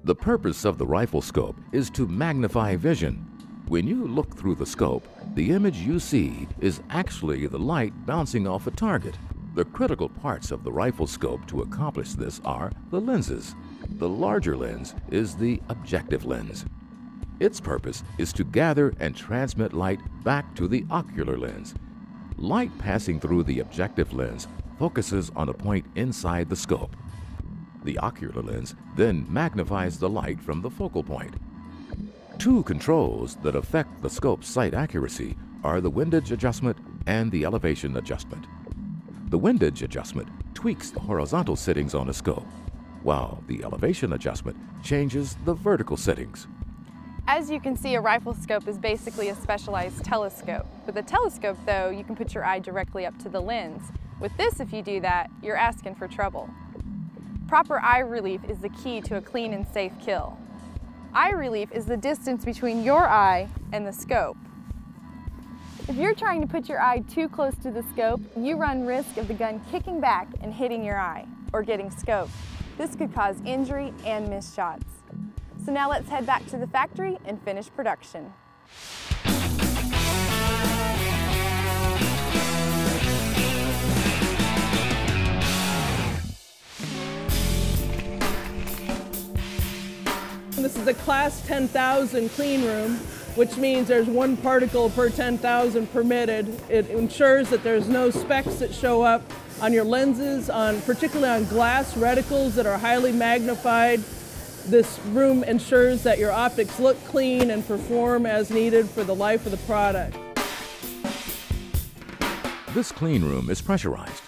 The purpose of the rifle scope is to magnify vision. When you look through the scope, the image you see is actually the light bouncing off a target. The critical parts of the rifle scope to accomplish this are the lenses. The larger lens is the objective lens. Its purpose is to gather and transmit light back to the ocular lens. Light passing through the objective lens focuses on a point inside the scope. The ocular lens then magnifies the light from the focal point. Two controls that affect the scope's sight accuracy are the windage adjustment and the elevation adjustment. The windage adjustment tweaks the horizontal settings on a scope, while the elevation adjustment changes the vertical settings. As you can see, a rifle scope is basically a specialized telescope. With a telescope, though, you can put your eye directly up to the lens. With this, if you do that, you're asking for trouble. Proper eye relief is the key to a clean and safe kill. Eye relief is the distance between your eye and the scope. If you're trying to put your eye too close to the scope, you run risk of the gun kicking back and hitting your eye, or getting scoped. This could cause injury and missed shots. So now let's head back to the factory and finish production. This is a class 10,000 clean room, which means there's one particle per 10,000 permitted. It ensures that there's no specks that show up on your lenses, particularly on glass reticles that are highly magnified. This room ensures that your optics look clean and perform as needed for the life of the product. This clean room is pressurized.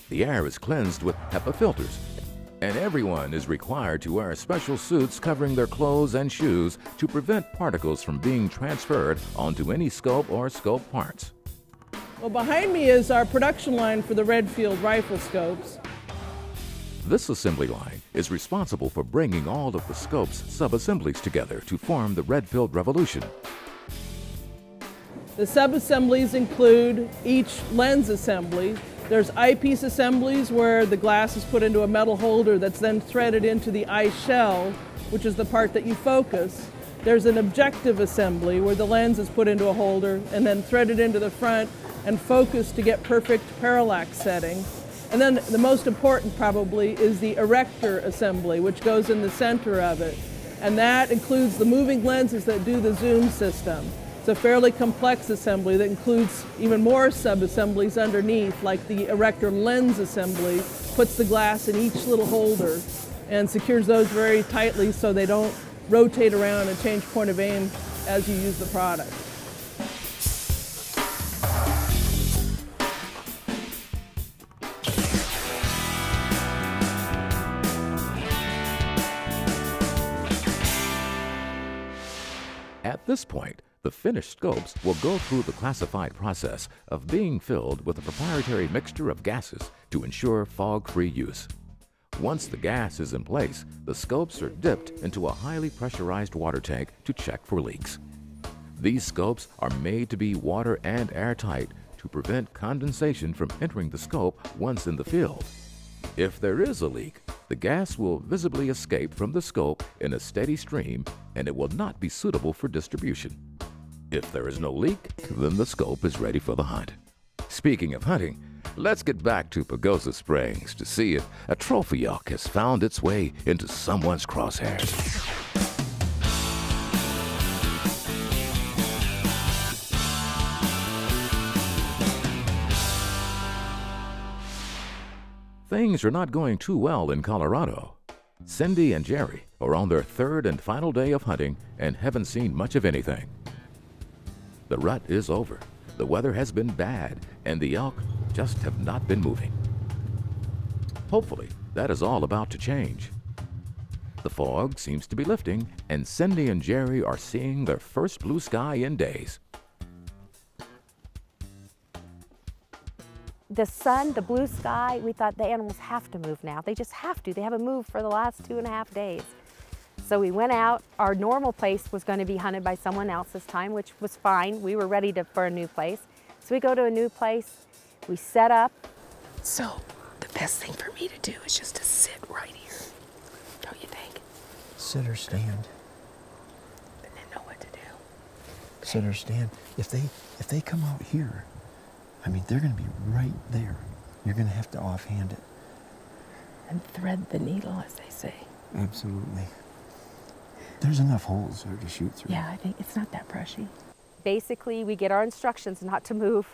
The air is cleansed with HEPA filters, and everyone is required to wear special suits covering their clothes and shoes to prevent particles from being transferred onto any scope or scope parts. Well, behind me is our production line for the Redfield rifle scopes. This assembly line is responsible for bringing all of the scope's sub-assemblies together to form the Redfield Revolution. The sub-assemblies include each lens assembly. There's eyepiece assemblies where the glass is put into a metal holder that's then threaded into the eye shell, which is the part that you focus. There's an objective assembly where the lens is put into a holder and then threaded into the front and focused to get perfect parallax setting. And then the most important probably is the erector assembly, which goes in the center of it. And that includes the moving lenses that do the zoom system. It's a fairly complex assembly that includes even more sub-assemblies underneath, like the erector lens assembly, puts the glass in each little holder and secures those very tightly so they don't rotate around and change point of aim as you use the product. At this point, the finished scopes will go through the classified process of being filled with a proprietary mixture of gases to ensure fog-free use. Once the gas is in place, the scopes are dipped into a highly pressurized water tank to check for leaks. These scopes are made to be water and airtight to prevent condensation from entering the scope once in the field. If there is a leak, the gas will visibly escape from the scope in a steady stream and it will not be suitable for distribution. If there is no leak, then the scope is ready for the hunt. Speaking of hunting, let's get back to Pagosa Springs to see if a trophy elk has found its way into someone's crosshairs. Things are not going too well in Colorado. Cindy and Jerry are on their third and final day of hunting and haven't seen much of anything. The rut is over, the weather has been bad, and the elk just have not been moving. Hopefully, that is all about to change. The fog seems to be lifting, and Cindy and Jerry are seeing their first blue sky in days. The sun, the blue sky, we thought the animals have to move now. They just have to. They haven't moved for the last 2.5 days. So we went out. Our normal place was going to be hunted by someone else this time, which was fine. We were ready for a new place. So we go to a new place. We set up. So the best thing for me to do is just to sit right here, don't you think? Sit or stand. But they know what to do. Sit or stand. If they come out here, I mean, they're going to be right there. You're going to have to offhand it. And thread the needle, as they say. Absolutely. There's enough holes there to shoot through. Yeah, I think it's not that brushy. Basically, we get our instructions not to move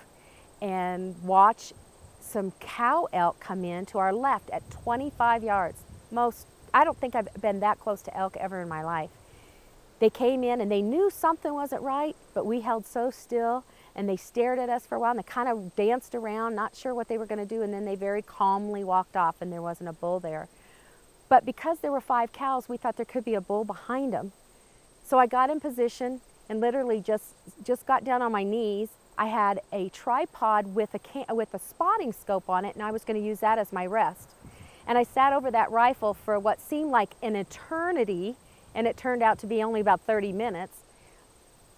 and watch some cow elk come in to our left at 25 yards. I don't think I've been that close to elk ever in my life. They came in and they knew something wasn't right, but we held so still and they stared at us for a while and they kind of danced around, not sure what they were going to do, and then they very calmly walked off and there wasn't a bull there. But because there were 5 cows, we thought there could be a bull behind them. So I got in position and literally just got down on my knees. I had a tripod with a spotting scope on it, and I was going to use that as my rest. And I sat over that rifle for what seemed like an eternity, and it turned out to be only about 30 minutes.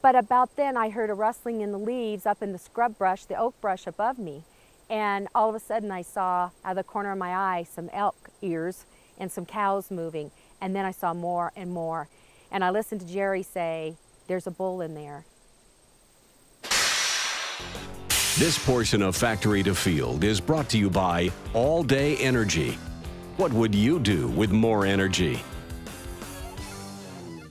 But about then I heard a rustling in the leaves up in the scrub brush, the oak brush above me. And all of a sudden I saw out of the corner of my eye some elk ears and some cows moving. And then I saw more and more. And I listened to Jerry say, "There's a bull in there." This portion of Factory to Field is brought to you by All Day Energy. What would you do with more energy?